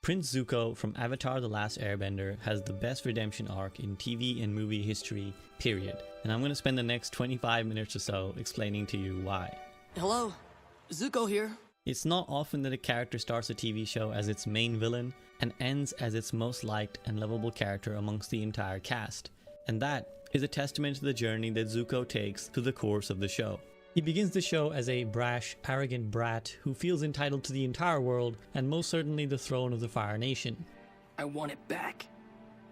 Prince Zuko from Avatar: The Last Airbender has the best redemption arc in TV and movie history, period. And I'm going to spend the next 25 minutes or so explaining to you why. Hello, Zuko here. It's not often that a character starts a TV show as its main villain and ends as its most liked and lovable character amongst the entire cast. And that is a testament to the journey that Zuko takes through the course of the show. He begins the show as a brash, arrogant brat who feels entitled to the entire world and most certainly the throne of the Fire Nation. I want it back.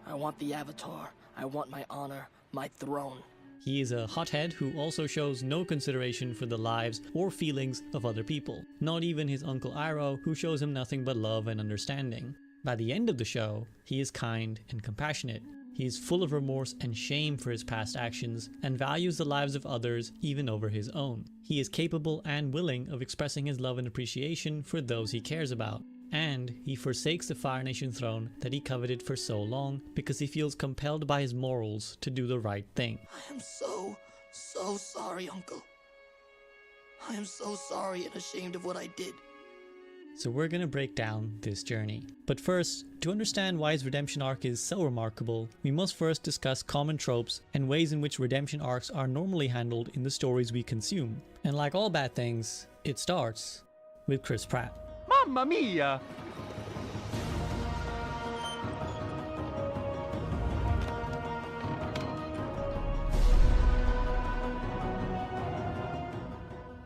I want the Avatar. I want my honor, my throne. He is a hothead who also shows no consideration for the lives or feelings of other people, not even his uncle Iroh, who shows him nothing but love and understanding. By the end of the show, he is kind and compassionate. He is full of remorse and shame for his past actions and values the lives of others even over his own. He is capable and willing of expressing his love and appreciation for those he cares about. And he forsakes the Fire Nation throne that he coveted for so long because he feels compelled by his morals to do the right thing. I am so sorry, Uncle. I am so sorry and ashamed of what I did. So we're going to break down this journey. But first, to understand why his redemption arc is so remarkable, we must first discuss common tropes and ways in which redemption arcs are normally handled in the stories we consume. And like all bad things, it starts with Chris Pratt. Mamma mia!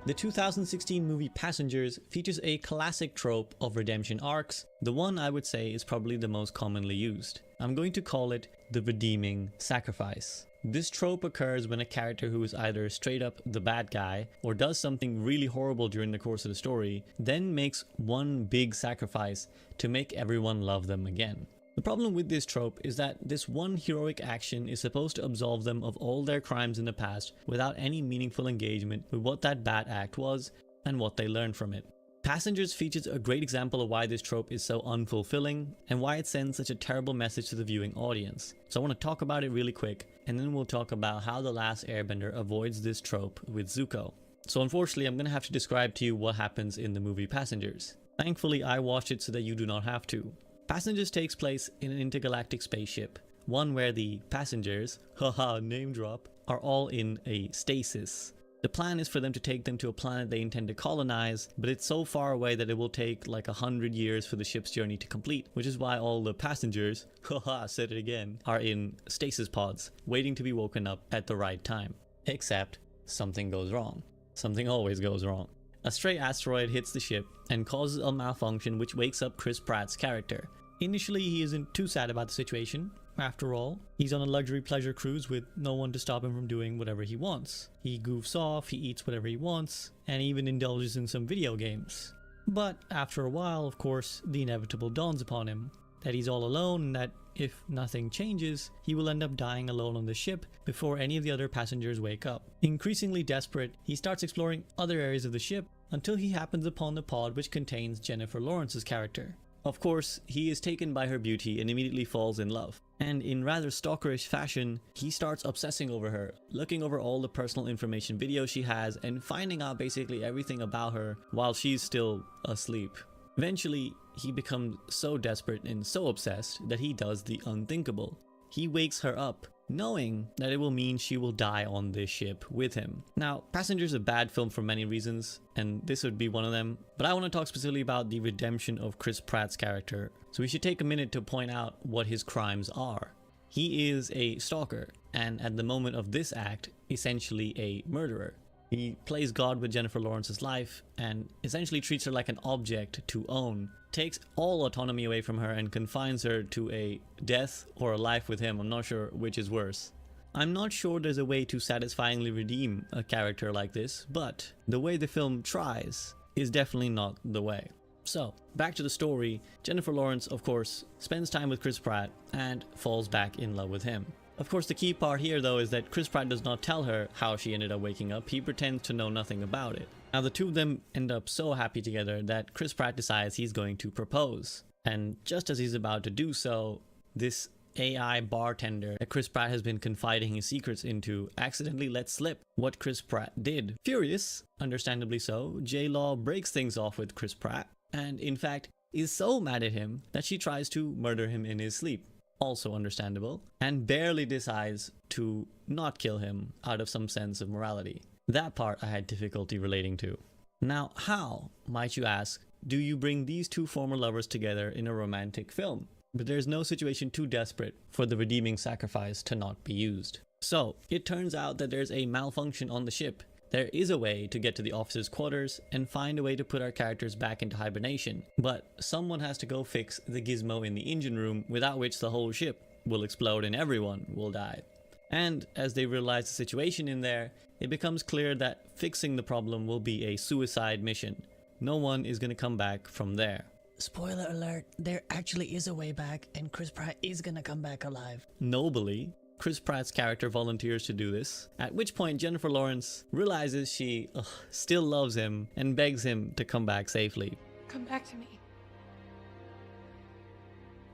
The 2016 movie Passengers features a classic trope of redemption arcs. The one I would say is probably the most commonly used. I'm going to call it the redeeming sacrifice. This trope occurs when a character who is either straight up the bad guy or does something really horrible during the course of the story, then makes one big sacrifice to make everyone love them again. The problem with this trope is that this one heroic action is supposed to absolve them of all their crimes in the past without any meaningful engagement with what that bad act was and what they learned from it. Passengers features a great example of why this trope is so unfulfilling and why it sends such a terrible message to the viewing audience. So I want to talk about it really quick, and then we'll talk about how The Last Airbender avoids this trope with Zuko. So unfortunately, I'm going to have to describe to you what happens in the movie Passengers. Thankfully, I watched it so that you do not have to. Passengers takes place in an intergalactic spaceship, one where the passengers, haha name drop, are all in a stasis. The plan is for them to take them to a planet they intend to colonize, but it's so far away that it will take like 100 years for the ship's journey to complete, which is why all the passengers, haha said it again, are in stasis pods, waiting to be woken up at the right time. Except something goes wrong. Something always goes wrong. A stray asteroid hits the ship and causes a malfunction which wakes up Chris Pratt's character. Initially, he isn't too sad about the situation. After all, he's on a luxury pleasure cruise with no one to stop him from doing whatever he wants. He goofs off, he eats whatever he wants, and even indulges in some video games. But after a while, of course, the inevitable dawns upon him. That he's all alone and that if nothing changes, he will end up dying alone on the ship before any of the other passengers wake up. Increasingly desperate, he starts exploring other areas of the ship until he happens upon the pod which contains Jennifer Lawrence's character. Of course, he is taken by her beauty and immediately falls in love. And in rather stalkerish fashion, he starts obsessing over her, looking over all the personal information videos she has and finding out basically everything about her while she's still asleep. Eventually, he becomes so desperate and so obsessed that he does the unthinkable. He wakes her up, knowing that it will mean she will die on this ship with him. Now, Passengers is a bad film for many reasons, and this would be one of them, but I want to talk specifically about the redemption of Chris Pratt's character, so we should take a minute to point out what his crimes are. He is a stalker, and at the moment of this act, essentially a murderer. He plays God with Jennifer Lawrence's life and essentially treats her like an object to own, takes all autonomy away from her and confines her to a death or a life with him. I'm not sure which is worse. I'm not sure there's a way to satisfyingly redeem a character like this, but the way the film tries is definitely not the way. So, back to the story, Jennifer Lawrence, of course, spends time with Chris Pratt and falls back in love with him. Of course, the key part here though is that Chris Pratt does not tell her how she ended up waking up. He pretends to know nothing about it. Now the two of them end up so happy together that Chris Pratt decides he's going to propose. And just as he's about to do so, this AI bartender that Chris Pratt has been confiding his secrets into accidentally lets slip what Chris Pratt did. Furious, understandably so, J-Law breaks things off with Chris Pratt. And in fact, is so mad at him that she tries to murder him in his sleep. Also understandable, and barely decides to not kill him out of some sense of morality. That part I had difficulty relating to. Now, how, might you ask, do you bring these two former lovers together in a romantic film? But there's no situation too desperate for the redeeming sacrifice to not be used. So, it turns out that there's a malfunction on the ship. There is a way to get to the officers' quarters and find a way to put our characters back into hibernation, but someone has to go fix the gizmo in the engine room, without which the whole ship will explode and everyone will die. And as they realize the situation in there, it becomes clear that fixing the problem will be a suicide mission. No one is going to come back from there. Spoiler alert, there actually is a way back and Chris Pratt is gonna come back alive. Nobly, Chris Pratt's character volunteers to do this, at which point Jennifer Lawrence realizes she still loves him and begs him to come back safely. Come back to me.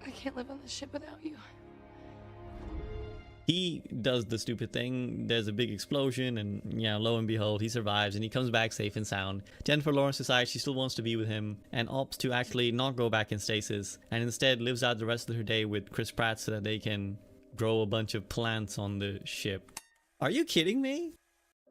I can't live on this ship without you. He does the stupid thing, there's a big explosion, and lo and behold, he survives and he comes back safe and sound. Jennifer Lawrence decides she still wants to be with him and opts to actually not go back in stasis, and instead lives out the rest of her day with Chris Pratt so that they can grow a bunch of plants on the ship. Are you kidding me?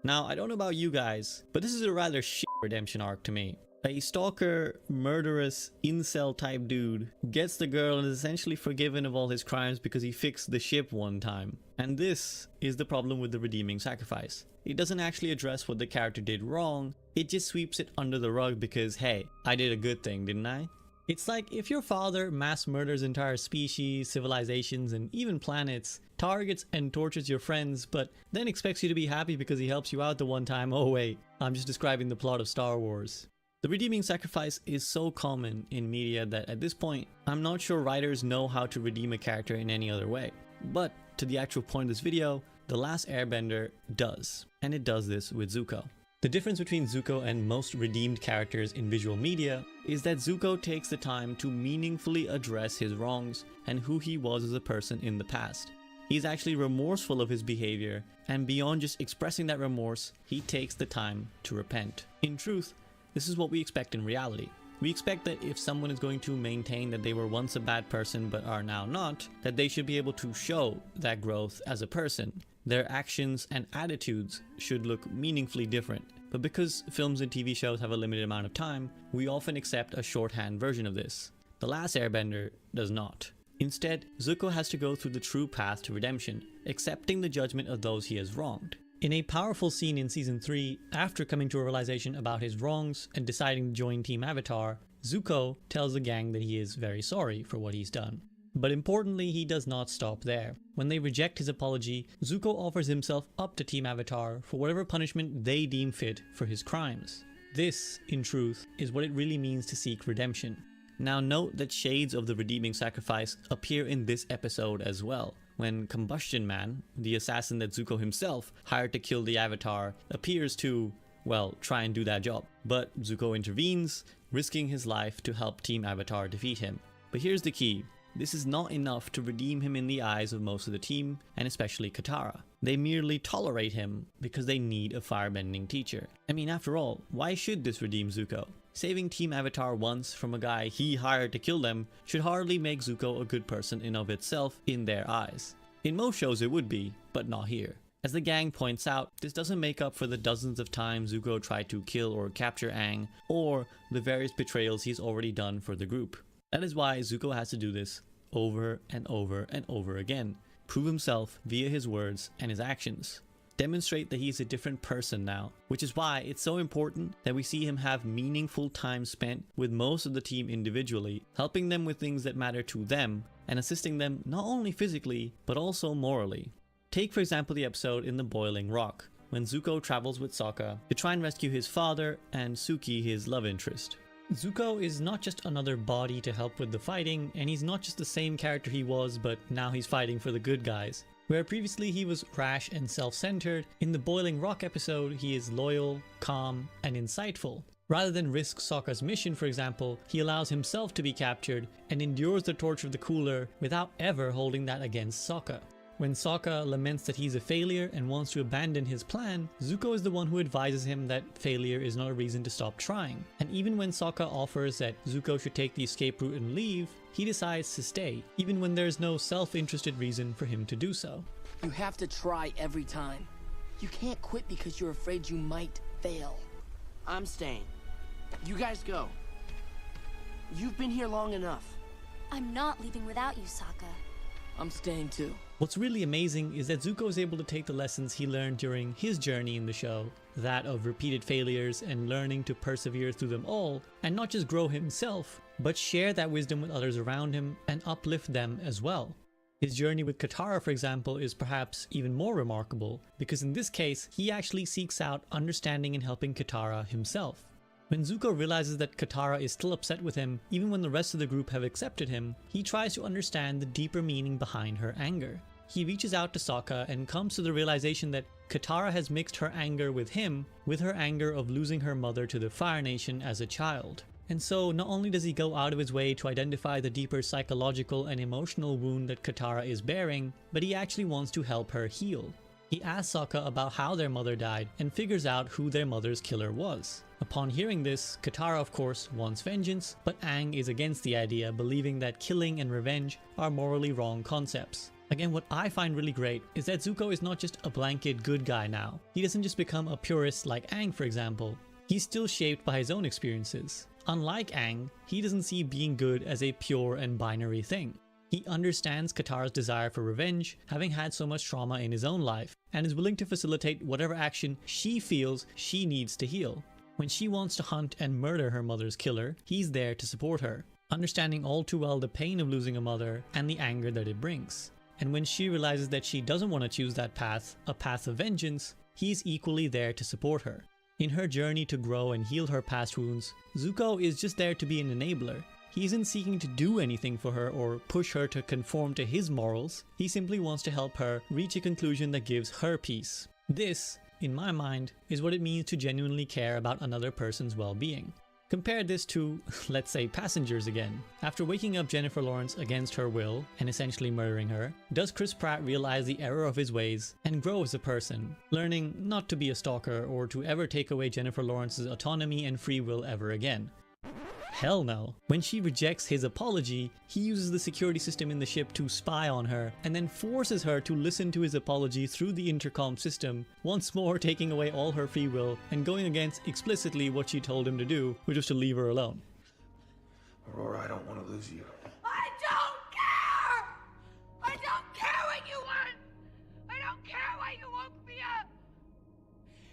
Now, I don't know about you guys, but this is a rather shit redemption arc to me. A stalker, murderous, incel type dude gets the girl and is essentially forgiven of all his crimes because he fixed the ship one time. And this is the problem with the redeeming sacrifice. It doesn't actually address what the character did wrong, it just sweeps it under the rug because, hey, I did a good thing, didn't I? It's like if your father mass murders entire species, civilizations, and even planets, targets and tortures your friends, but then expects you to be happy because he helps you out the one time. Oh wait, I'm just describing the plot of Star Wars. The redeeming sacrifice is so common in media that at this point, I'm not sure writers know how to redeem a character in any other way. But to the actual point of this video, The Last Airbender does, and it does this with Zuko. The difference between Zuko and most redeemed characters in visual media is that Zuko takes the time to meaningfully address his wrongs and who he was as a person in the past. He's actually remorseful of his behavior, and beyond just expressing that remorse, he takes the time to repent. In truth, this is what we expect in reality. We expect that if someone is going to maintain that they were once a bad person but are now not, that they should be able to show that growth as a person. Their actions and attitudes should look meaningfully different. But because films and TV shows have a limited amount of time, we often accept a shorthand version of this. The Last Airbender does not. Instead, Zuko has to go through the true path to redemption, accepting the judgment of those he has wronged. In a powerful scene in Season 3, after coming to a realization about his wrongs and deciding to join Team Avatar, Zuko tells the gang that he is very sorry for what he's done. But importantly, he does not stop there. When they reject his apology, Zuko offers himself up to Team Avatar for whatever punishment they deem fit for his crimes. This, in truth, is what it really means to seek redemption. Now note that shades of the redeeming sacrifice appear in this episode as well, when Combustion Man, the assassin that Zuko himself hired to kill the Avatar, appears to, well, try and do that job. But Zuko intervenes, risking his life to help Team Avatar defeat him. But here's the key. This is not enough to redeem him in the eyes of most of the team, and especially Katara. They merely tolerate him because they need a firebending teacher. I mean, after all, why should this redeem Zuko? Saving Team Avatar once from a guy he hired to kill them should hardly make Zuko a good person in of itself in their eyes. In most shows it would be, but not here. As the gang points out, this doesn't make up for the dozens of times Zuko tried to kill or capture Aang, or the various betrayals he's already done for the group. That is why Zuko has to do this over and over and over again. Prove himself via his words and his actions. Demonstrate that he's a different person now, which is why it's so important that we see him have meaningful time spent with most of the team individually, helping them with things that matter to them, and assisting them not only physically, but also morally. Take for example the episode in the Boiling Rock, when Zuko travels with Sokka to try and rescue his father and Suki, his love interest. Zuko is not just another body to help with the fighting, and he's not just the same character he was, but now he's fighting for the good guys. Where previously he was rash and self-centered, in the Boiling Rock episode he is loyal, calm, and insightful. Rather than risk Sokka's mission, for example, he allows himself to be captured and endures the torture of the cooler without ever holding that against Sokka. When Sokka laments that he's a failure and wants to abandon his plan, Zuko is the one who advises him that failure is not a reason to stop trying. And even when Sokka offers that Zuko should take the escape route and leave, he decides to stay, even when there's no self-interested reason for him to do so. You have to try every time. You can't quit because you're afraid you might fail. I'm staying. You guys go. You've been here long enough. I'm not leaving without you, Sokka. I'm staying too. What's really amazing is that Zuko is able to take the lessons he learned during his journey in the show, that of repeated failures and learning to persevere through them all, and not just grow himself, but share that wisdom with others around him and uplift them as well. His journey with Katara, for example, is perhaps even more remarkable, because in this case, he actually seeks out understanding and helping Katara himself. When Zuko realizes that Katara is still upset with him, even when the rest of the group have accepted him, he tries to understand the deeper meaning behind her anger. He reaches out to Sokka and comes to the realization that Katara has mixed her anger with him with her anger of losing her mother to the Fire Nation as a child. And so not only does he go out of his way to identify the deeper psychological and emotional wound that Katara is bearing, but he actually wants to help her heal. He asks Sokka about how their mother died and figures out who their mother's killer was. Upon hearing this, Katara of course wants vengeance, but Aang is against the idea, believing that killing and revenge are morally wrong concepts. Again, what I find really great is that Zuko is not just a blanket good guy now. He doesn't just become a purist like Aang, for example. He's still shaped by his own experiences. Unlike Aang, he doesn't see being good as a pure and binary thing. He understands Katara's desire for revenge, having had so much trauma in his own life, and is willing to facilitate whatever action she feels she needs to heal. When she wants to hunt and murder her mother's killer, he's there to support her, understanding all too well the pain of losing a mother and the anger that it brings. And when she realizes that she doesn't want to choose that path, a path of vengeance, he's equally there to support her. In her journey to grow and heal her past wounds, Zuko is just there to be an enabler. He isn't seeking to do anything for her or push her to conform to his morals. He simply wants to help her reach a conclusion that gives her peace. This, in my mind, is what it means to genuinely care about another person's well-being. Compare this to, let's say, Passengers again. After waking up Jennifer Lawrence against her will and essentially murdering her, does Chris Pratt realize the error of his ways and grow as a person, learning not to be a stalker or to ever take away Jennifer Lawrence's autonomy and free will ever again? Hell no. When she rejects his apology, he uses the security system in the ship to spy on her and then forces her to listen to his apology through the intercom system, once more taking away all her free will and going against explicitly what she told him to do, which was to leave her alone. Aurora, I don't want to lose you. I don't care! I don't care what you want! I don't care why you woke me up!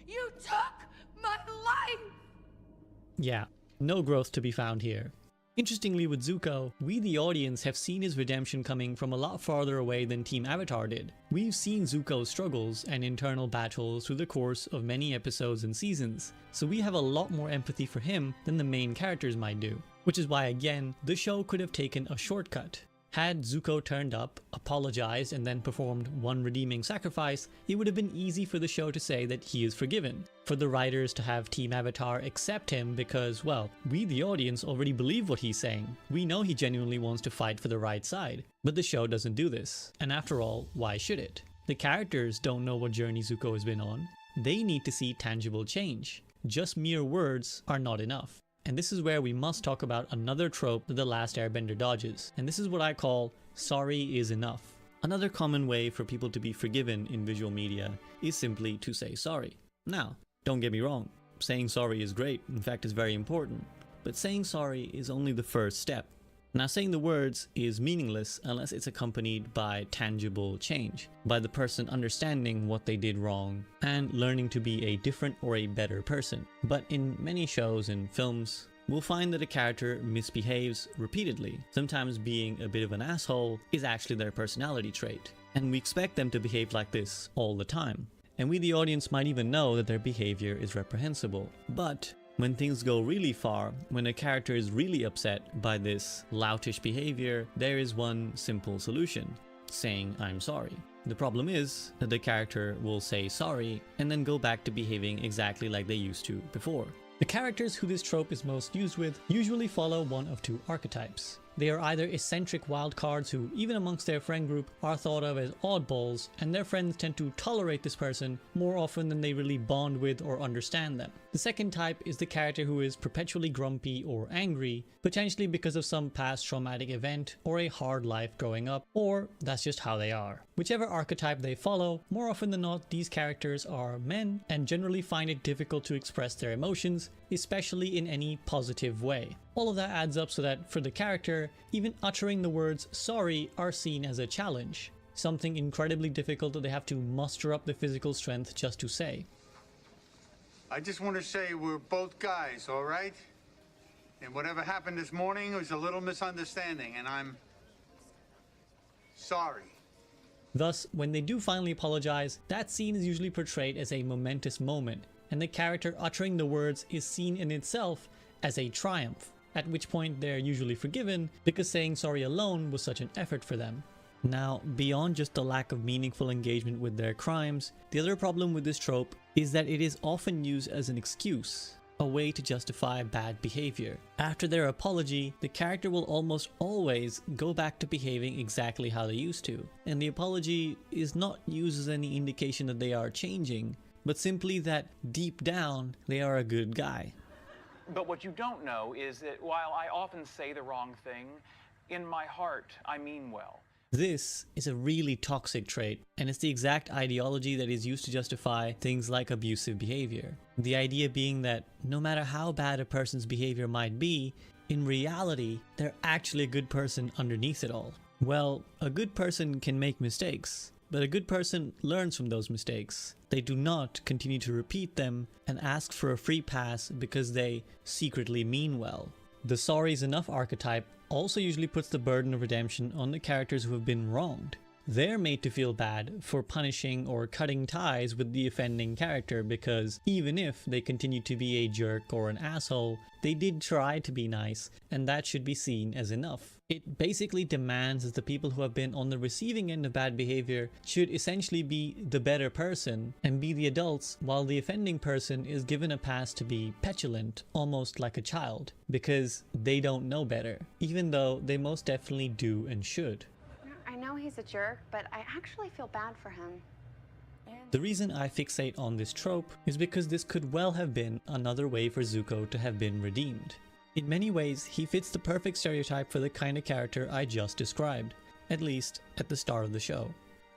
You took my life! Yeah. No growth to be found here. Interestingly, with Zuko, we the audience have seen his redemption coming from a lot farther away than Team Avatar did. We've seen Zuko's struggles and internal battles through the course of many episodes and seasons, so we have a lot more empathy for him than the main characters might do. Which is why, again, the show could have taken a shortcut. Had Zuko turned up, apologized, and then performed one redeeming sacrifice, it would have been easy for the show to say that he is forgiven. For the writers to have Team Avatar accept him because, well, we the audience already believe what he's saying. We know he genuinely wants to fight for the right side. But the show doesn't do this. And after all, why should it? The characters don't know what journey Zuko has been on. They need to see tangible change. Just mere words are not enough. And this is where we must talk about another trope that The Last Airbender dodges, and this is what I call sorry is enough. Another common way for people to be forgiven in visual media is simply to say sorry. Now, don't get me wrong, saying sorry is great, in fact it's very important, but saying sorry is only the first step. Now, saying the words is meaningless unless it's accompanied by tangible change, by the person understanding what they did wrong and learning to be a different or a better person. But in many shows and films, we'll find that a character misbehaves repeatedly. Sometimes being a bit of an asshole is actually their personality trait, and we expect them to behave like this all the time. And we the audience might even know that their behavior is reprehensible. But when things go really far, when a character is really upset by this loutish behavior, there is one simple solution: saying I'm sorry. The problem is that the character will say sorry and then go back to behaving exactly like they used to before. The characters who this trope is most used with usually follow one of two archetypes. They are either eccentric wildcards who, even amongst their friend group, are thought of as oddballs, and their friends tend to tolerate this person more often than they really bond with or understand them. The second type is the character who is perpetually grumpy or angry, potentially because of some past traumatic event or a hard life growing up, or that's just how they are. Whichever archetype they follow, more often than not, these characters are men and generally find it difficult to express their emotions, especially in any positive way. All of that adds up so that for the character, even uttering the words sorry are seen as a challenge, something incredibly difficult that they have to muster up the physical strength just to say. I just want to say we're both guys, all right? And whatever happened this morning was a little misunderstanding, and I'm sorry. Thus, when they do finally apologize, that scene is usually portrayed as a momentous moment, and the character uttering the words is seen in itself as a triumph, at which point they're usually forgiven because saying sorry alone was such an effort for them. Now, beyond just the lack of meaningful engagement with their crimes, the other problem with this trope is that it is often used as an excuse, a way to justify bad behavior. After their apology, the character will almost always go back to behaving exactly how they used to, and the apology is not used as any indication that they are changing, but simply that deep down they are a good guy. But what you don't know is that while I often say the wrong thing, in my heart I mean well. This is a really toxic trait, and it's the exact ideology that is used to justify things like abusive behavior. The idea being that no matter how bad a person's behavior might be, in reality, they're actually a good person underneath it all. Well, a good person can make mistakes, but a good person learns from those mistakes. They do not continue to repeat them and ask for a free pass because they secretly mean well. The sorry's enough archetype also usually puts the burden of redemption on the characters who have been wronged. They're made to feel bad for punishing or cutting ties with the offending character because even if they continue to be a jerk or an asshole, they did try to be nice, and that should be seen as enough. It basically demands that the people who have been on the receiving end of bad behavior should essentially be the better person and be the adults, while the offending person is given a pass to be petulant, almost like a child, because they don't know better, even though they most definitely do and should. I know he's a jerk, but I actually feel bad for him. The reason I fixate on this trope is because this could well have been another way for Zuko to have been redeemed. In many ways, he fits the perfect stereotype for the kind of character I just described, at least at the start of the show.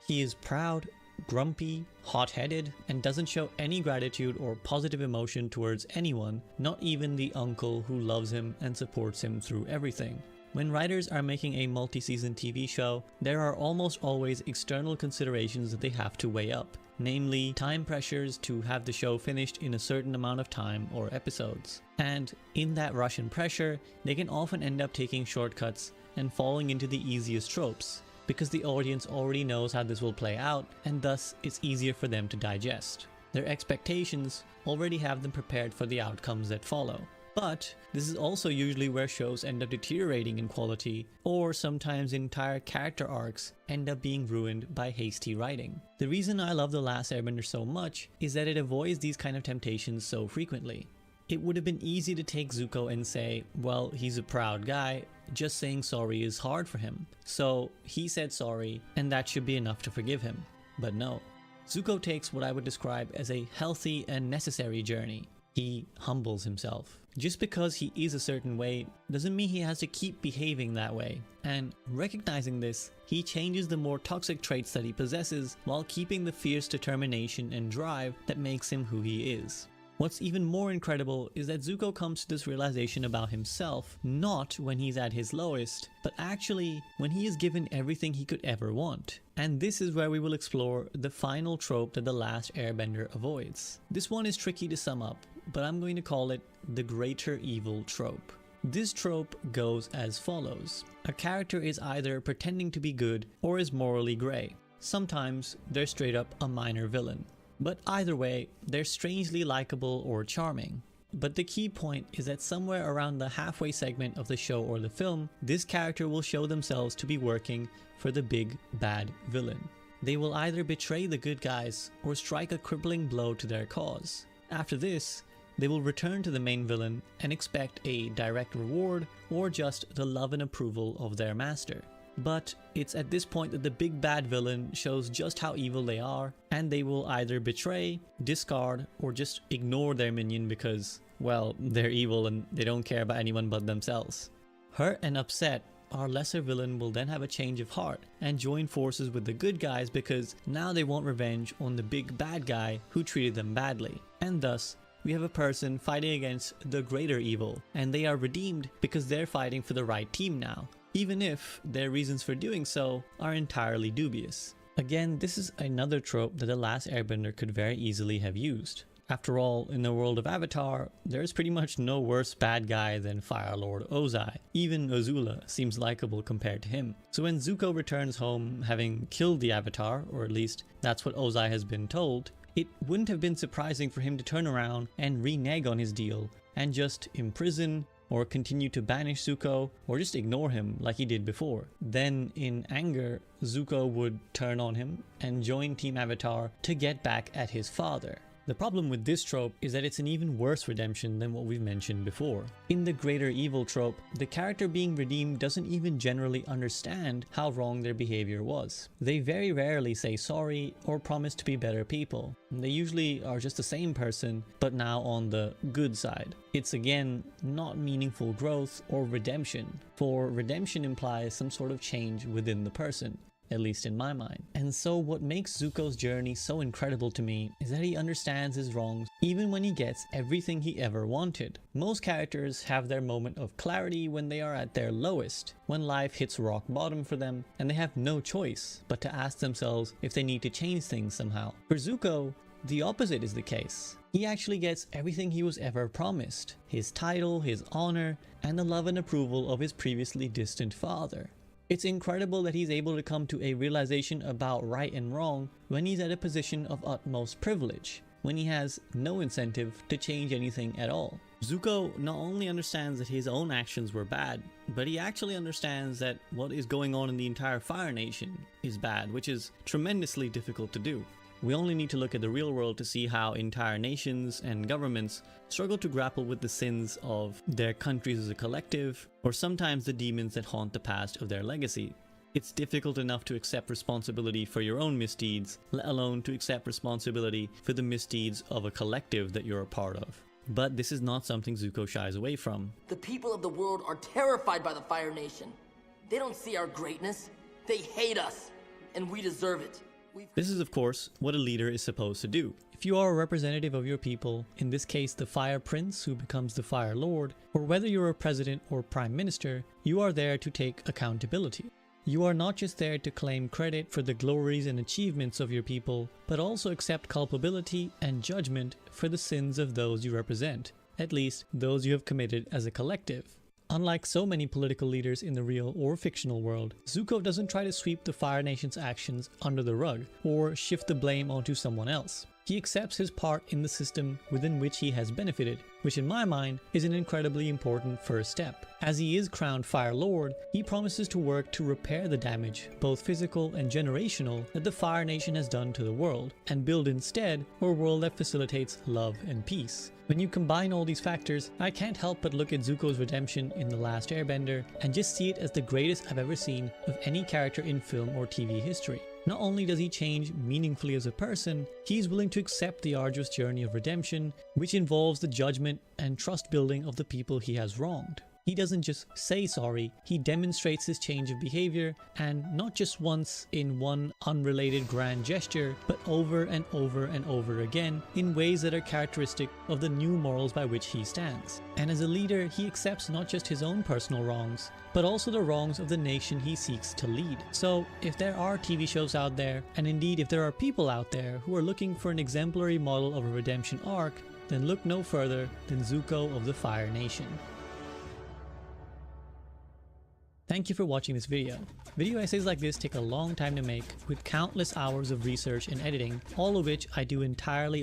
He is proud, grumpy, hot-headed, and doesn't show any gratitude or positive emotion towards anyone, not even the uncle who loves him and supports him through everything. When writers are making a multi-season TV show, there are almost always external considerations that they have to weigh up, namely time pressures to have the show finished in a certain amount of time or episodes. And in that rush and pressure, they can often end up taking shortcuts and falling into the easiest tropes, because the audience already knows how this will play out, and thus it's easier for them to digest. Their expectations already have them prepared for the outcomes that follow. But this is also usually where shows end up deteriorating in quality, or sometimes entire character arcs end up being ruined by hasty writing. The reason I love The Last Airbender so much is that it avoids these kind of temptations so frequently. It would have been easy to take Zuko and say, well, he's a proud guy, just saying sorry is hard for him, so he said sorry and that should be enough to forgive him. But no. Zuko takes what I would describe as a healthy and necessary journey. He humbles himself. Just because he is a certain way doesn't mean he has to keep behaving that way. And recognizing this, he changes the more toxic traits that he possesses while keeping the fierce determination and drive that makes him who he is. What's even more incredible is that Zuko comes to this realization about himself not when he's at his lowest, but actually when he is given everything he could ever want. And this is where we will explore the final trope that The Last Airbender avoids. This one is tricky to sum up, but I'm going to call it the greater evil trope. This trope goes as follows. A character is either pretending to be good or is morally grey. Sometimes they're straight up a minor villain. But either way, they're strangely likable or charming. But the key point is that somewhere around the halfway segment of the show or the film, this character will show themselves to be working for the big bad villain. They will either betray the good guys or strike a crippling blow to their cause. After this, they will return to the main villain and expect a direct reward or just the love and approval of their master. But it's at this point that the big bad villain shows just how evil they are, and they will either betray, discard, or just ignore their minion because, well, they're evil and they don't care about anyone but themselves. Hurt and upset, our lesser villain will then have a change of heart and join forces with the good guys because now they want revenge on the big bad guy who treated them badly. And thus, we have a person fighting against the greater evil, and they are redeemed because they're fighting for the right team now, even if their reasons for doing so are entirely dubious. Again, this is another trope that The Last Airbender could very easily have used. After all, in the world of Avatar, there's pretty much no worse bad guy than Fire Lord Ozai. Even Azula seems likable compared to him. So when Zuko returns home having killed the Avatar, or at least that's what Ozai has been told, it wouldn't have been surprising for him to turn around and renege on his deal and just imprison or continue to banish Zuko or just ignore him like he did before. Then in anger, Zuko would turn on him and join Team Avatar to get back at his father. The problem with this trope is that it's an even worse redemption than what we've mentioned before. In the greater evil trope, the character being redeemed doesn't even generally understand how wrong their behavior was. They very rarely say sorry or promise to be better people. They usually are just the same person, but now on the good side. It's again not meaningful growth or redemption, for redemption implies some sort of change within the person, at least in my mind. And so what makes Zuko's journey so incredible to me is that he understands his wrongs even when he gets everything he ever wanted. Most characters have their moment of clarity when they are at their lowest, when life hits rock bottom for them and they have no choice but to ask themselves if they need to change things somehow. For Zuko, the opposite is the case. He actually gets everything he was ever promised: his title, his honor, and the love and approval of his previously distant father. It's incredible that he's able to come to a realization about right and wrong when he's at a position of utmost privilege, when he has no incentive to change anything at all. Zuko not only understands that his own actions were bad, but he actually understands that what is going on in the entire Fire Nation is bad, which is tremendously difficult to do. We only need to look at the real world to see how entire nations and governments struggle to grapple with the sins of their countries as a collective, or sometimes the demons that haunt the past of their legacy. It's difficult enough to accept responsibility for your own misdeeds, let alone to accept responsibility for the misdeeds of a collective that you're a part of. But this is not something Zuko shies away from. The people of the world are terrified by the Fire Nation. They don't see our greatness. They hate us, and we deserve it. This is, of course, what a leader is supposed to do. If you are a representative of your people, in this case the Fire Prince who becomes the Fire Lord, or whether you're a president or prime minister, you are there to take accountability. You are not just there to claim credit for the glories and achievements of your people, but also accept culpability and judgment for the sins of those you represent, at least those you have committed as a collective. Unlike so many political leaders in the real or fictional world, Zuko doesn't try to sweep the Fire Nation's actions under the rug or shift the blame onto someone else. He accepts his part in the system within which he has benefited, which in my mind is an incredibly important first step. As he is crowned Fire Lord, he promises to work to repair the damage, both physical and generational, that the Fire Nation has done to the world, and build instead a world that facilitates love and peace. When you combine all these factors, I can't help but look at Zuko's redemption in The Last Airbender and just see it as the greatest I've ever seen of any character in film or TV history. Not only does he change meaningfully as a person, he's willing to accept the arduous journey of redemption, which involves the judgment and trust building of the people he has wronged. He doesn't just say sorry, he demonstrates his change of behavior, and not just once in one unrelated grand gesture, but over and over and over again in ways that are characteristic of the new morals by which he stands. And as a leader, he accepts not just his own personal wrongs, but also the wrongs of the nation he seeks to lead. So if there are TV shows out there, and indeed if there are people out there who are looking for an exemplary model of a redemption arc, then look no further than Zuko of the Fire Nation. Thank you for watching this video. Video essays like this take a long time to make, with countless hours of research and editing, all of which I do entirely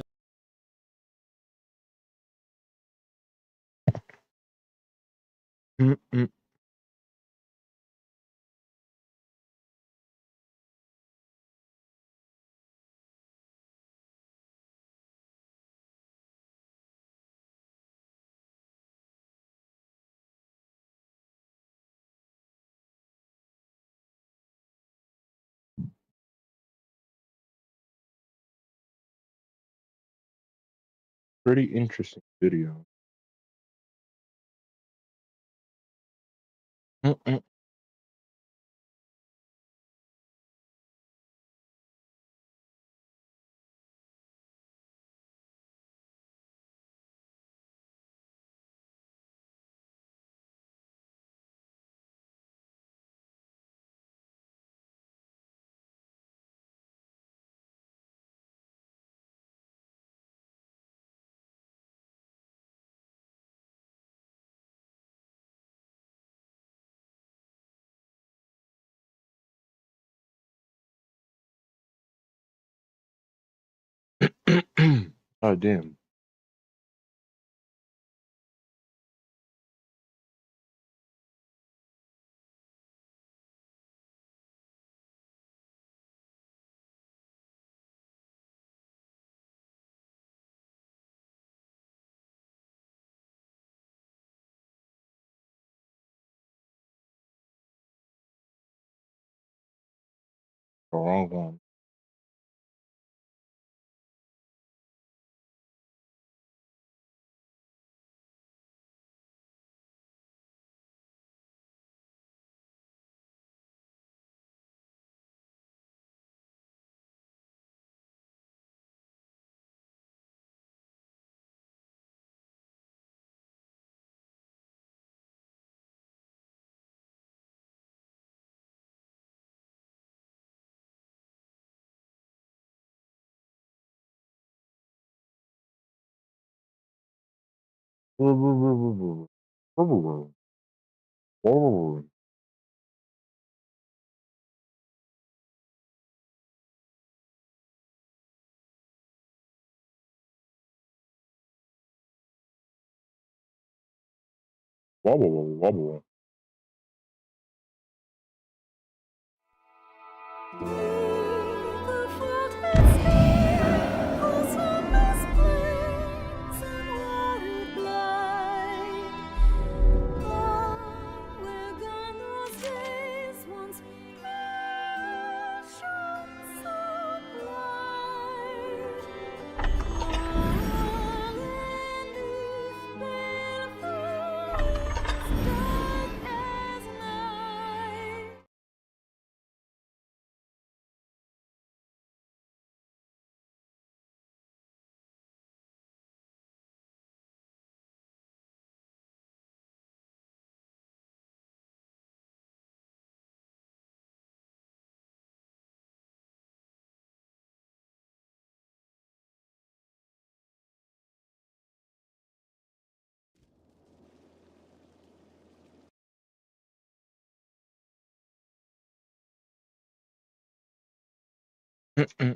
Pretty interesting video. Mm-mm. Oh damn. The wrong one. Whoa, whoa, whoa, whoa, whoa. Whoa, whoa, whoa. Whoa, whoa, whoa. Whoa, whoa, whoa, whoa, whoa. Mm-mm.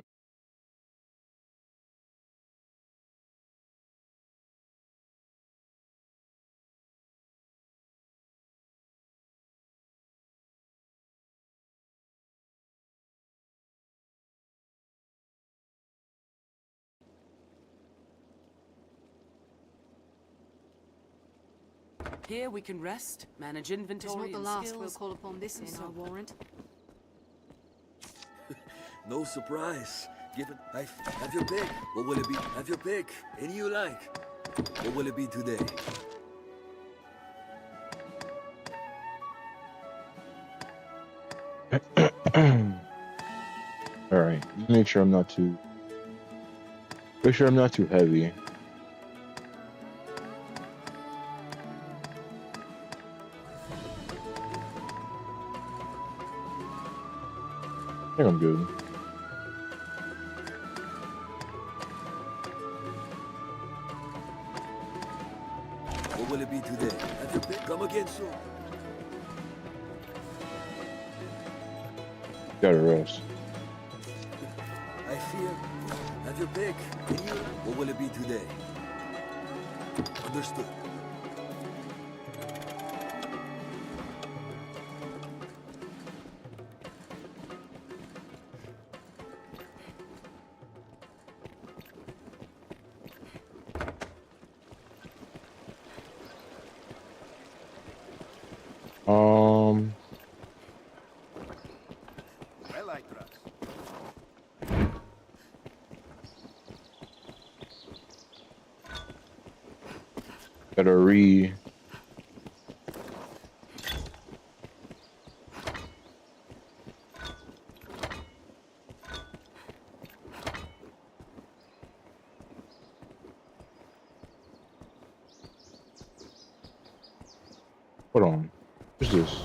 Here we can rest, manage inventory. It's not the last we'll call upon this in our warrant. No surprise. Given I have your pick. What will it be? Have your pick. Any you like. What will it be today? All right. Make sure I'm not too. Make sure I'm not too heavy. I think I'm good. What will it be today? Have your pick. Come again soon. Gotta rest. I fear. Have your pick. Any you? What will it be today? Understood. Well, I trust. Gotta re. Hold on. What's this?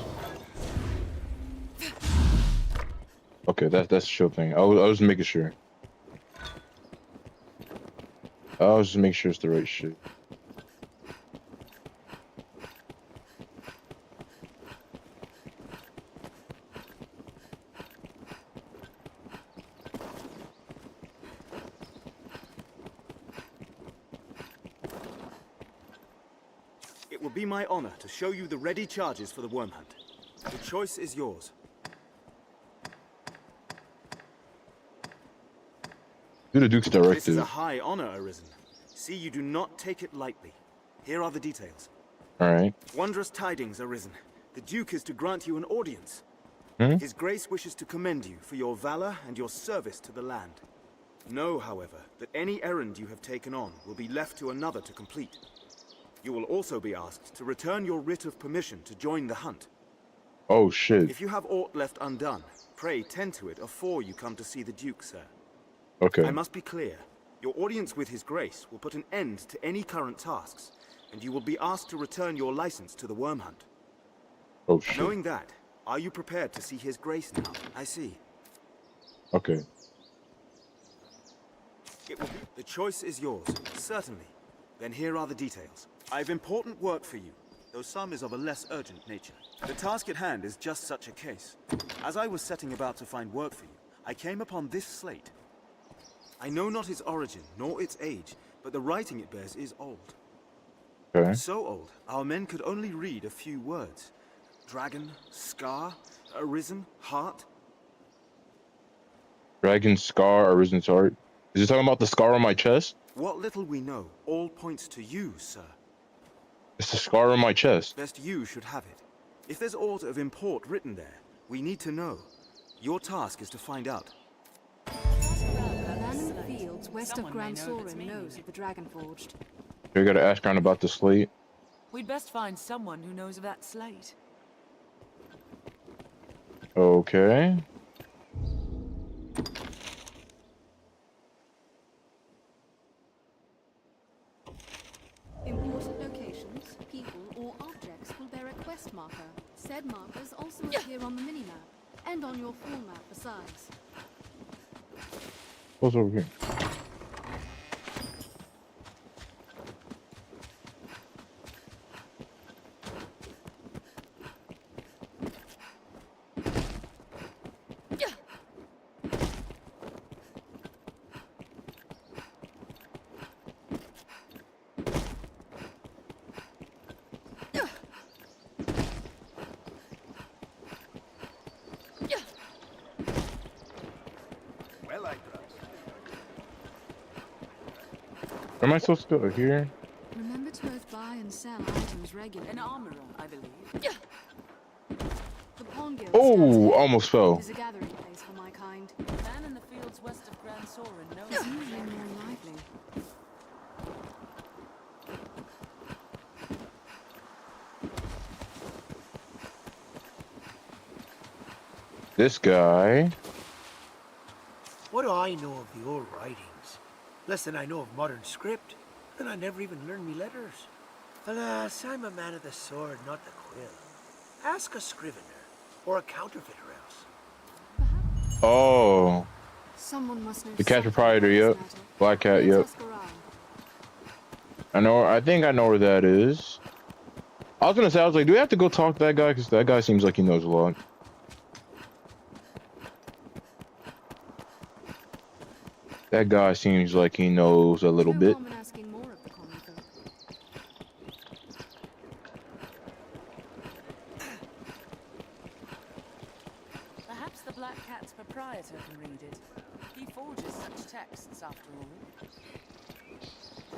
Okay, that's the show thing. I was making sure. I was just making sure it's the right shit. It will be my honor to show you the ready charges for the worm hunt. The choice is yours. Do the Duke's This directive. is a high honor, Arisen. See, you do not take it lightly. Here are the details. Alright. Wondrous tidings, Arisen. The Duke is to grant you an audience. Hmm? His Grace wishes to commend you for your valor and your service to the land. Know, however, that any errand you have taken on will be left to another to complete. You will also be asked to return your writ of permission to join the hunt. Oh shit. If you have aught left undone, pray tend to it afore you come to see the Duke, sir. Okay. I must be clear. Your audience with His Grace will put an end to any current tasks, and you will be asked to return your license to the worm hunt. Oh shit. Knowing that, are you prepared to see His Grace now? I see. Okay. The choice is yours, certainly. Then here are the details. I have important work for you, though some is of a less urgent nature. The task at hand is just such a case. As I was setting about to find work for you, I came upon this slate. I know not its origin, nor its age, but the writing it bears is old. Okay. So old, our men could only read a few words. Dragon, scar, arisen, heart. Dragon scar, Arisen's heart. Is he talking about the scar on my chest? What little we know all points to you, sir. It's the scar on my chest. Best you should have it. If there's aught of import written there, we need to know. Your task is to find out. A man in the fields west of Grand Sorin knows of the Dragon Forged. You gotta ask around about the slate. We'd best find someone who knows of that slate. Okay. Important locations, people, or objects will bear a quest marker. Said markers also appear on the minimap, and on your full map besides. What's over here? Am I supposed to go here? Remember to both buy and sell items regularly. An armorer, I believe. The Pawn Guild Oh, almost fell. is a gathering place for my kind. Man in the fields west of Grand Sorin knows It's usually more lively. This guy. What do I know of the old writings? Less than I know of modern script, and I never even learned me letters. Alas, I'm a man of the sword, not the quill. Ask a scrivener, or a counterfeiter else. Oh. Someone must know The cat something proprietor, about yep. this matter. Black cat, Let's yep. ask around. I think I know where that is. I was gonna say, I was like, do we have to go talk to that guy? Because that guy seems like he knows a lot. That guy seems like he knows a little bit. No harm in asking more of the common folk. Perhaps the Black Cat's proprietor can read it. He forges such texts, after all.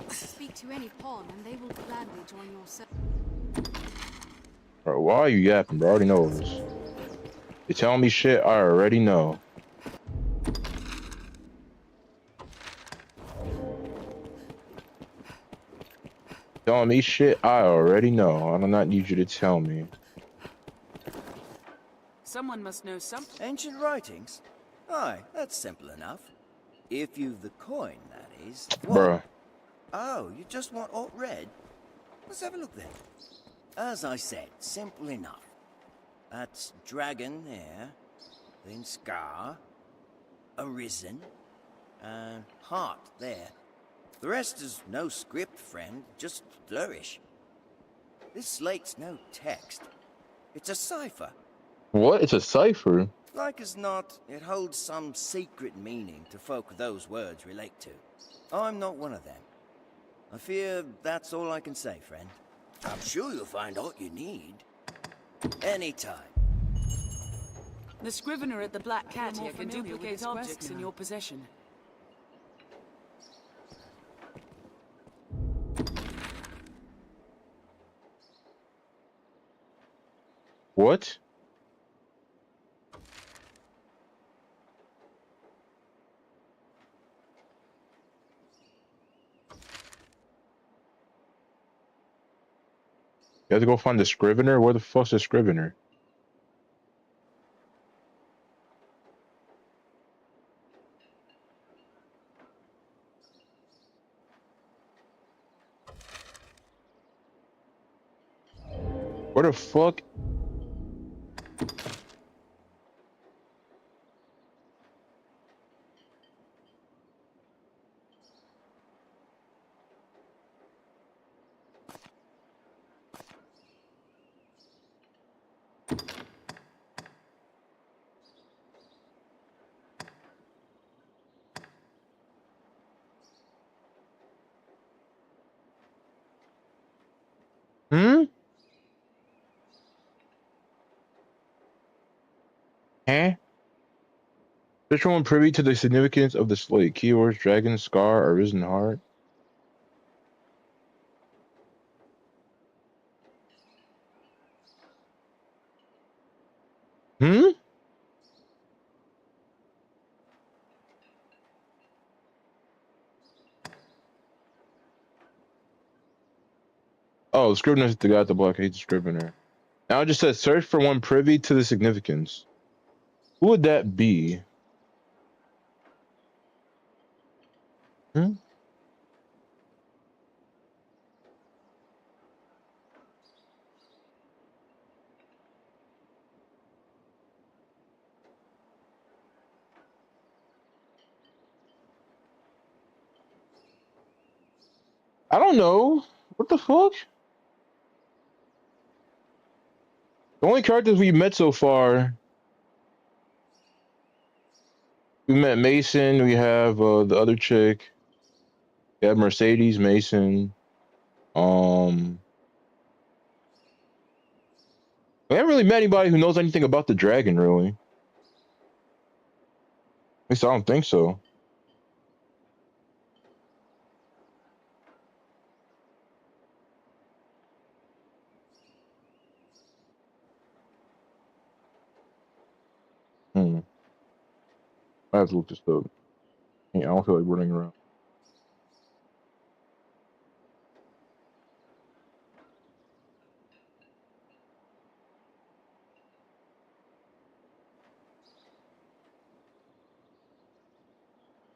Speak to any pawn, and they will gladly join your service. Bro, why are you yapping, bro? I already know this. You're telling me shit I already know. Telling me shit I already know. I do not need you to tell me. Someone must know something. Ancient writings? Aye, that's simple enough. If you've the coin, that is. What? Bruh. Oh, you just want alt red? Let's have a look then. As I said, simple enough. That's dragon there, then scar, arisen, and heart there. The rest is no script, friend, just flourish. This slate's no text. It's a cipher. What? It's a cipher? Like as not, it holds some secret meaning to folk those words relate to. I'm not one of them. I fear that's all I can say, friend. I'm sure you'll find all you need. Anytime. The scrivener at the Black Cat here can duplicate objects in your possession. What? You have to go find the scrivener? Where the fuck's the scrivener? Where the fuck? Huh? Which one privy to the significance of the slate? Keywords: dragon, scar, arisen heart. Oh, the scrivener is the guy at the block. Hates the scrivener. Now it just says search for one privy to the significance. Who would that be? I don't know. What the fuck? The only characters we've met so far. We met Mason, we have the other chick. We have Mercedes, Mason. We haven't really met anybody who knows anything about the dragon, really. At least I don't think so. I have to look this up. Yeah, I don't feel like running around.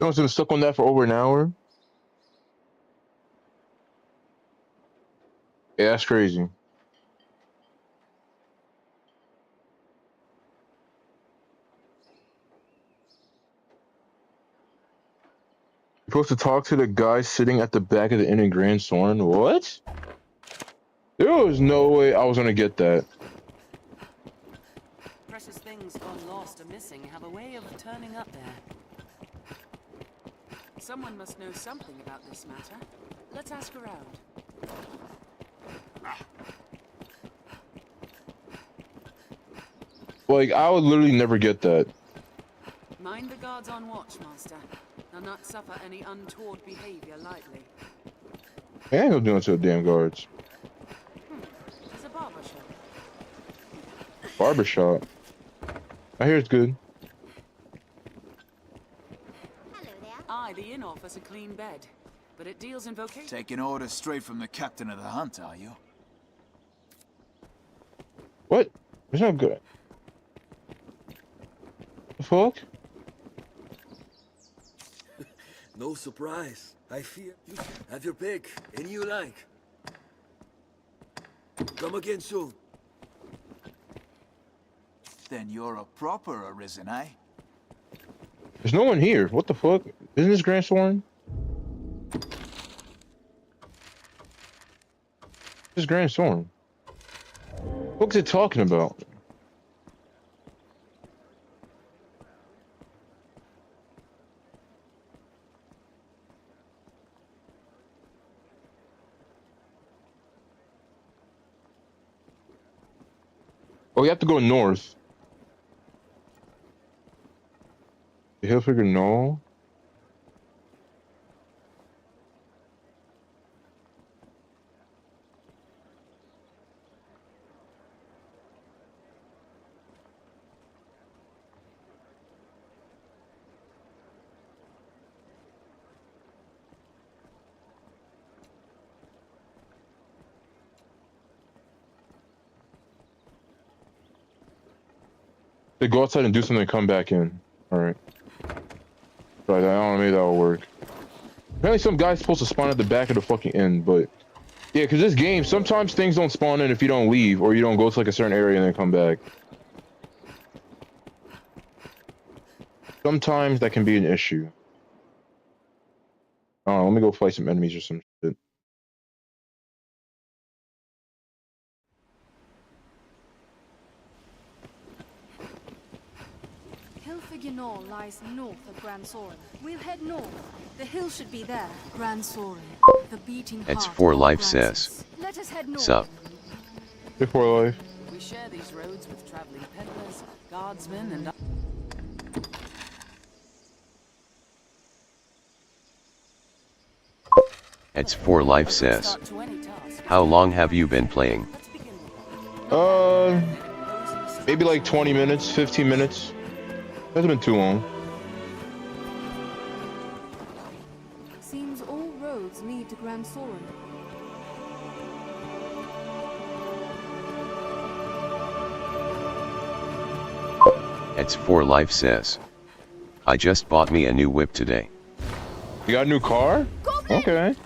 You know, I've been stuck on that for over an hour. Yeah, that's crazy. Supposed to talk to the guy sitting at the back of the inn in Grand Sorn. What? There was no way I was gonna get that. Precious things gone lost or missing have a way of turning up there. Someone must know something about this matter. Let's ask around. Like, I would literally never get that. Mind the guards on watch, Master. They'll not suffer any untoward behavior lightly. I ain't gonna do it to the damn guards. There's a barber shop. Barbershop. I hear it's good. Aye, the inn offers a clean bed. but it deals in vocation. Taking orders straight from the captain of the hunt, are you? What? It's not good. The fuck? No surprise. I fear you have your pick. Any you like. Come again soon. Then you're a proper Arisen, eh? There's no one here. What the fuck? Isn't this Grand Soren? This is Grand Soren. What's it talking about? Oh, you have to go north. The hill figure, no. They go outside and do something and come back in. Alright. Right, I don't know, maybe that'll work. Apparently some guy's supposed to spawn at the back of the fucking end, but... Yeah, because this game, sometimes things don't spawn in if you don't leave, or you don't go to like a certain area and then come back. Sometimes that can be an issue. I don't know, let me go fight some enemies or some shit. Hilfiger lies north of Grand Soren. We'll head north. The hill should be there. Grand Soren, the beating heart. It's for life, sis. Let us head north. Sup? It's for life. We share these roads with traveling peddlers, guardsmen, and... It's for life, sis. How long have you been playing? Maybe like 20 minutes, 15 minutes. Hasn't been too long. Seems all roads lead to Grand Soren. It's for life, sis. I just bought me a new whip today. You got a new car? Okay.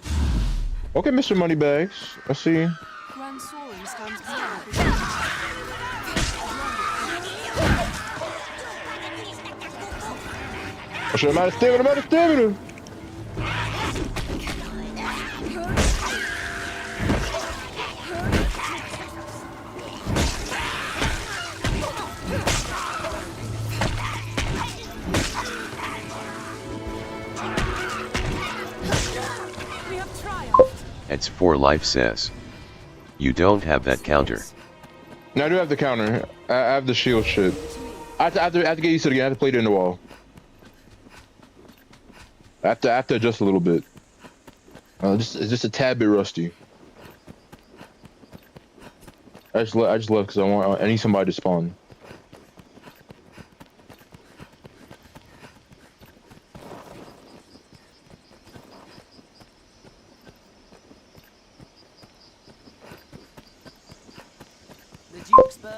Okay, Mr. Moneybags. I see. Grand Soren stands I'm out of stamina, I'm out of stamina! It's for life, sis. You don't have that counter. No, I do have the counter. I have the shield shit. I have to get used to it again. I have to play it in the wall. I have to adjust a little bit. It's just a tad bit rusty. I just left because I need somebody to spawn.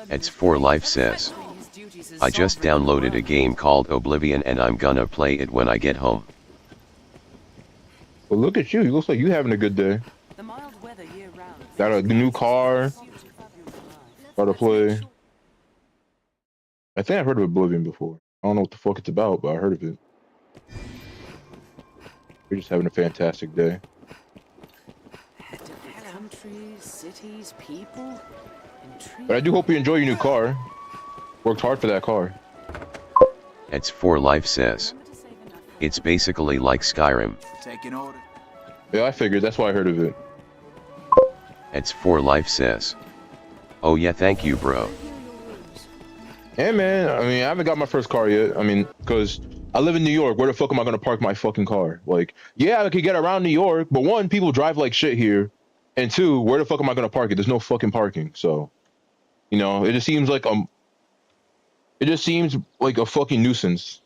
It's for life, sis. I just downloaded a game called Oblivion and I'm gonna play it when I get home. Well, look at you. You look like you having a good day. Got a new car. Got to play. I think I've heard of Oblivion before. I don't know what the fuck it's about, but I heard of it. We're just having a fantastic day. Countries, cities, people. But I do hope you enjoy your new car. Worked hard for that car. It's for life, sis. It's basically like Skyrim. Taking order. Yeah, I figured. That's why I heard of it. It's for life, sis. Oh yeah, thank you, bro. Yeah, man. I mean, I haven't got my first car yet. I mean, because I live in New York. Where the fuck am I going to park my fucking car? Like, yeah, I could get around New York, but one, people drive like shit here. And two, where the fuck am I going to park it? There's no fucking parking. So, you know, it just seems like a fucking nuisance.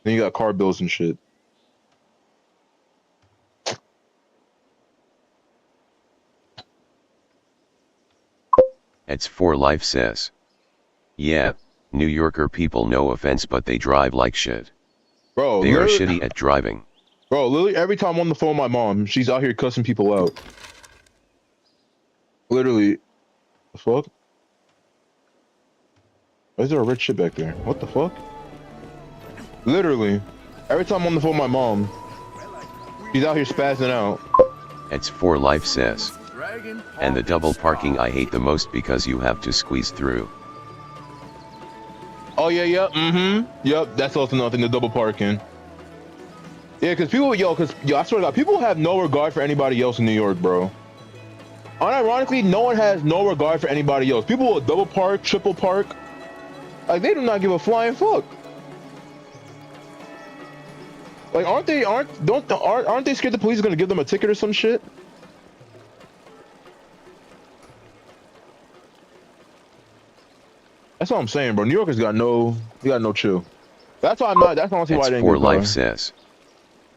Then you got car bills and shit. It's for life says. Yeah, New Yorker people, no offense, but they drive like shit. Bro, they are shitty at driving. Bro, literally every time I'm on the phone with my mom, she's out here cussing people out. Literally. The fuck? Why is there a red shit back there? What the fuck? Literally. Every time I'm on the phone with my mom, she's out here spazzing out. It's for life says. And the double parking I hate the most because you have to squeeze through. Oh yeah, yeah, yep, that's also nothing, the double parking. Yeah, cause people, yo, I swear to God, people have no regard for anybody else in New York, bro. Unironically, no one has no regard for anybody else. People will double park, triple park. Like, they do not give a flying fuck. Like, aren't they scared the police are gonna give them a ticket or some shit? That's what I'm saying, bro. New Yorkers got no chill. That's why I'm not. That's honestly why I didn't for get life car. says.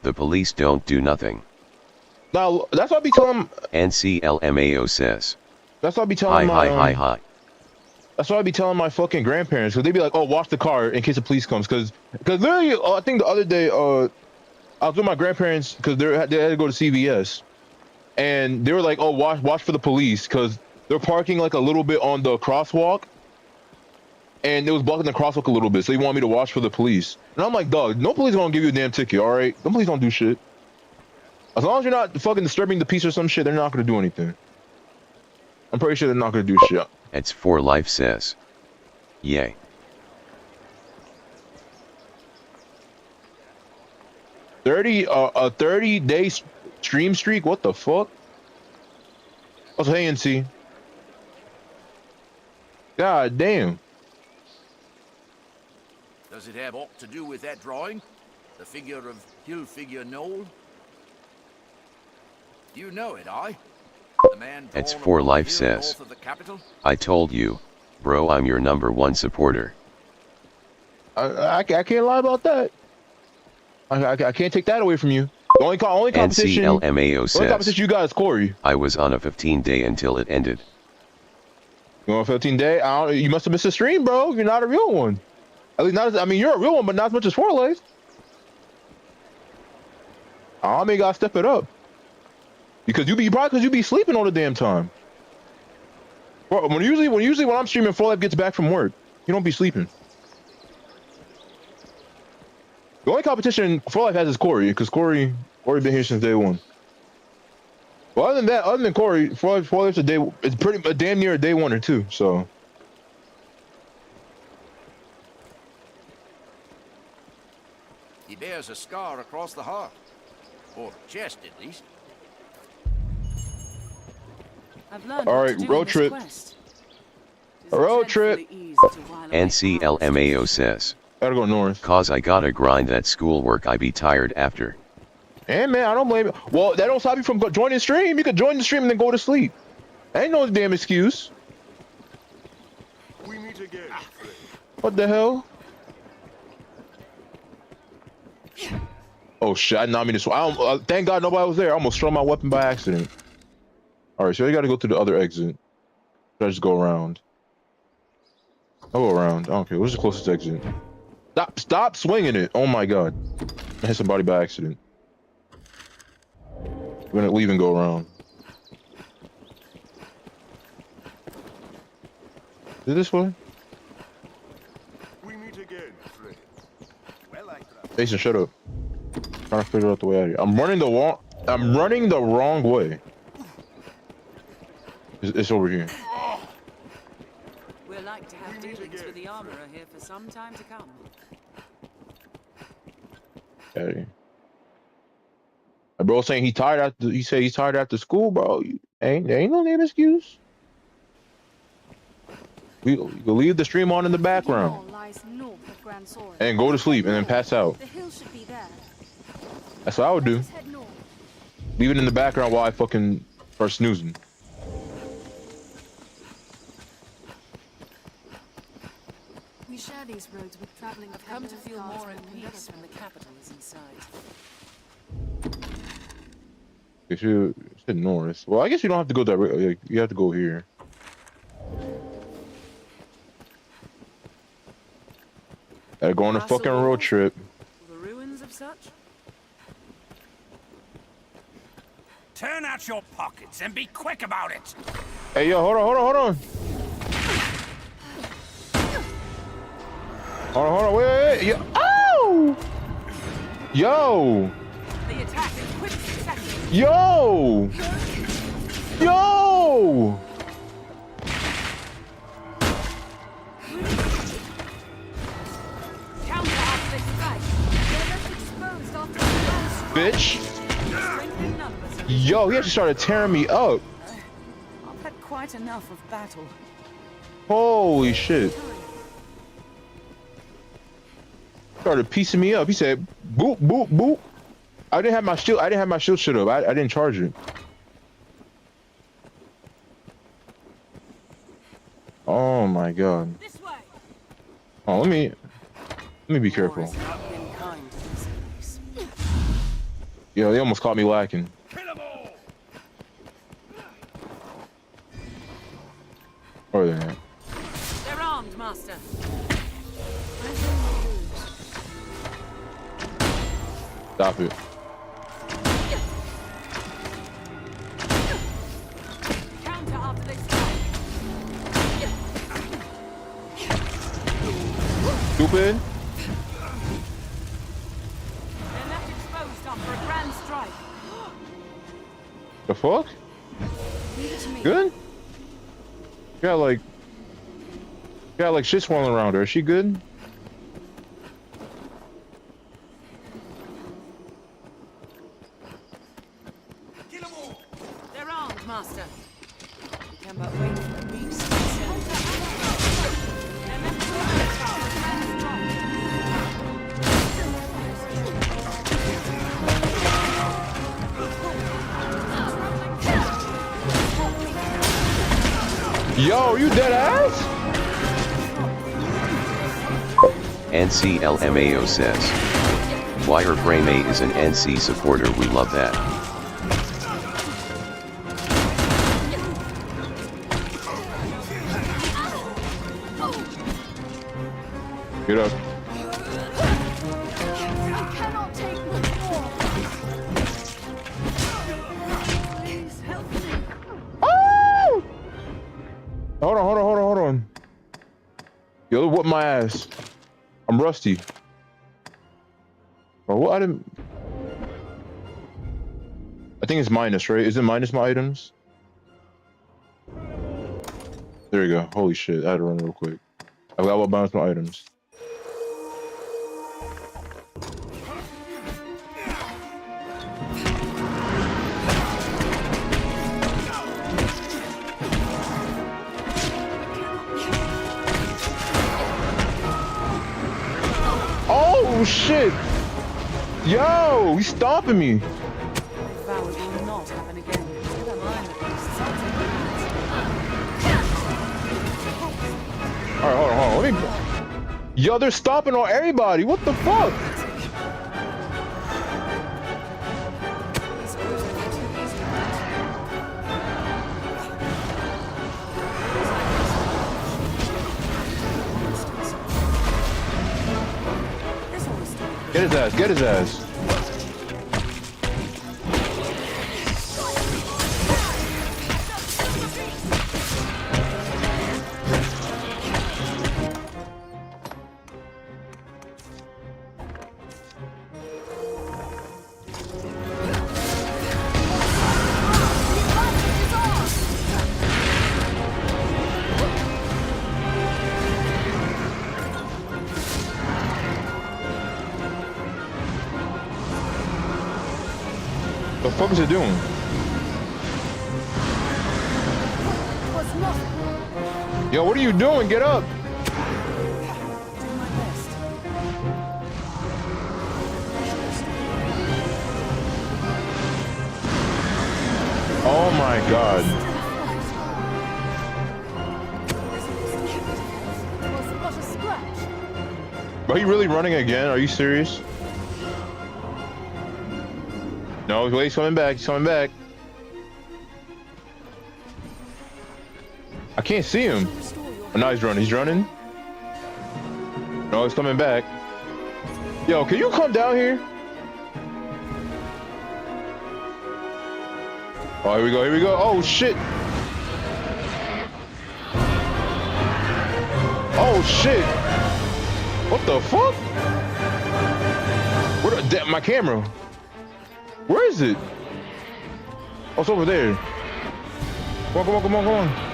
The police don't do nothing. Now that's what I be telling. NCLMAO says. That's what I be telling my. Hi. That's what I be telling my fucking grandparents, because they be like, "Oh, watch the car in case the police comes." Because literally, I think the other day, I was with my grandparents because they had to go to CVS, and they were like, "Oh, watch for the police," because they're parking like a little bit on the crosswalk. And it was blocking the crosswalk a little bit, so they want me to watch for the police. And I'm like, dog, no police gonna give you a damn ticket, all right? No police don't do shit. As long as you're not fucking disturbing the peace or some shit, they're not gonna do anything. I'm pretty sure they're not gonna do shit. It's for life says. Yay. 30-day stream streak? What the fuck? I was hey, NC. God damn. Does it have aught to do with that drawing? The figure of Hilfiger Knoll? You know it, the man It's for life says. I told you, bro, I'm your #1 supporter. I can't lie about that. I can't take that away from you. The only competition. NCLMAO says. Only competition you got is Corey. I was on a 15-day until it ended. You on a 15-day? You must have missed a stream, bro. You're not a real one. At least not. I mean, you're a real one, but not as much as For Life. I mean, gotta step it up. Because you be sleeping all the damn time. Bro, when I'm streaming, For Life gets back from work. You don't be sleeping. The only competition For Life has is Corey, because Corey been here since day one. Well, other than Corey, For Life's it's pretty damn near a day one or two. So. He bears a scar across the heart, or chest at least. All right, road trip. Road trip. NCLMAO says. Gotta go north. Cause I gotta grind that schoolwork. I be tired after. Hey man, I don't blame you. Well, that don't stop you from joining the stream. You could join the stream and then go to sleep. Ain't no damn excuse. We meet again. What the hell? Oh shit! I did not mean to. Thank God nobody was there. I almost threw my weapon by accident. All right, so you gotta go to the other exit. Should I just go around? I'll go around. I don't care. What's the closest exit? Stop swinging it! Oh my God! I hit somebody by accident. We're gonna leave and go around. Is it this way? We meet again, friend. Well, Jason, shut up. I'm trying to figure out the way out of here. I'm running the wrong way. It's over here. We're like to have dealings with the armorer here for some time to come. Hey. My bro saying he said he's tired after school, bro. There ain't no damn excuse. We leave the stream on in the background and go to sleep and then pass out. That's what I would do. Leave it in the background while I fucking start snoozing. We share these roads with traveling. I've come to feel more at peace when the capital is in sight. If you said north, well, I guess you don't have to go directly. You have to go here. Gotta go on a fucking road trip. The ruins of such? Turn out your pockets and be quick about it. Hey, yo, hold on. Hold on, wait. Yo, ow! Yo! The attack is quick succession. Yo! Counter after this strike. They're left exposed after the last strike. Bitch! Strength in numbers. Yo, he actually started tearing me up. I've had quite enough of battle. Holy shit. Started piecing me up. He said, boop, boop, boop. I didn't have my shield shit up. I didn't charge it. Oh my god. Oh, let me be careful. Yo, they almost caught me lacking. Or they're not. They're armed, Master. Stop it. Counter after they strike. Stupid. They're left exposed after a grand strike. The fuck? Leave it to me. Good? Got like shit swirling around her. Is she good? They're armed, Master. We can but wait for the beast to descend. They're left exposed after a grand Yo, you dead ass? NCLMAO says. Wireframe 8 is an NC supporter, we love that. Get up. I cannot take much more. Please help me. Oh! Hold on. Yo, whoop my ass. I'm rusty. Or what? I think it's minus, right? Is it minus my items? There you go. Holy shit. I had to run real quick. I got what minus my items. Oh shit! Yo, he's stopping me. vow it will not happen again. Never mind the beasts, I'll take the Alright, hold on. Let me. Yo, they're stopping on everybody. What the fuck? Get his ass, get his ass. What the fuck is it doing? Yo, what are you doing? Get up! Oh my god. Are you really running again? Are you serious? No, wait, he's coming back. He's coming back. I can't see him. Oh, now he's running. He's running. No, he's coming back. Yo, can you come down here? Oh, here we go, here we go. Oh, shit. Oh, shit. What the fuck? Where the, my camera? Where is it? Oh, it's over there. Come on, come on, come on, come on.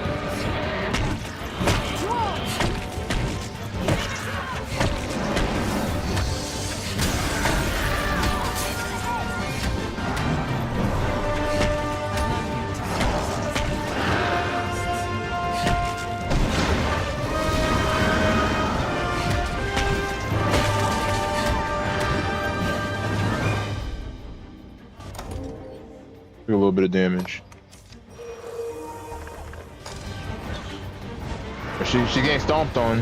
A little bit of damage. She getting stomped on.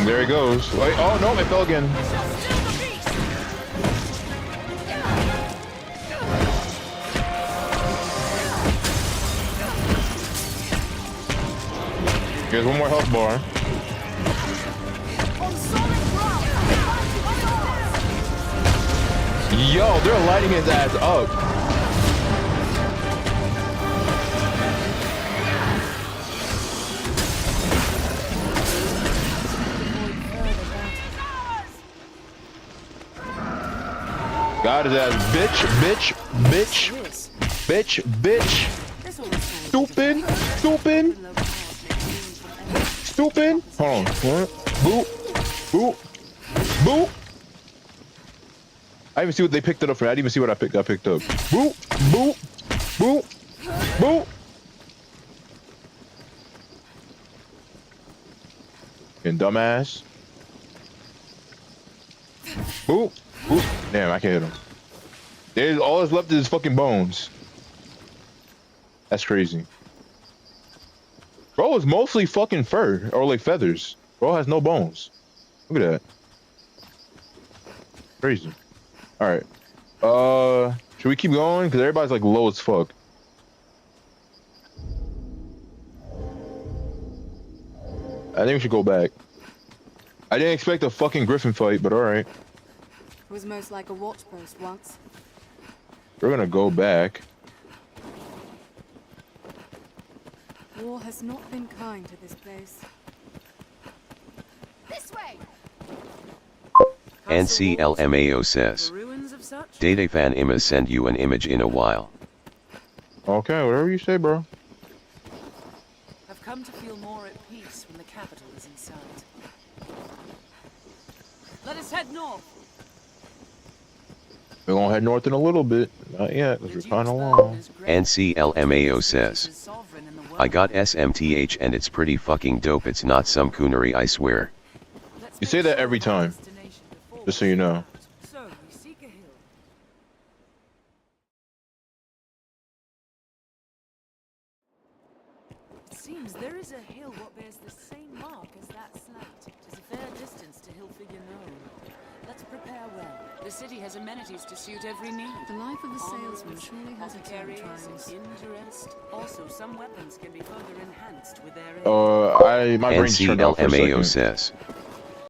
There he goes. Wait, oh no, I fell again. Here's one more health bar. Yo, they're lighting his ass up. Got his ass, bitch, bitch, bitch, bitch, bitch. Stupid, stupid, stupid. Hold on. Boop, boop, boop. I didn't even see what they picked it up for. I didn't even see what I picked up. Boop, boop, boop, boop. And dumbass. Boop. Ooh, damn, I can't hit him. There's all that's left is fucking bones. That's crazy. Bro is mostly fucking fur or like feathers. Bro has no bones. Look at that. Crazy. All right. Should we keep going? Cause everybody's like low as fuck. I think we should go back. I didn't expect a fucking griffin fight, but all right. It was most like a watch post once. We're gonna go back. War has not been kind to this place. This way. NCLMAO says, Data fan Ima send you an image in a while. Okay, whatever you say, bro. I've come to feel more at peace when the capital is in sight. Let us head north. We're gonna head north in a little bit. Not yet, because we're kind of long. NCLMAO says, I got SMTH and it's pretty fucking dope. It's not some coonery, I swear. You say that every time. Just so you know. So, we seek a hill. It seems there is a hill what bears the same mark as that slat. It is a fair distance to hill figure known. Let's prepare well. The city has amenities to suit every need. The life of a salesman surely has its own trials. Interest. Also, some weapons can be further enhanced with their My brain turned off for a NCLMAO second. says,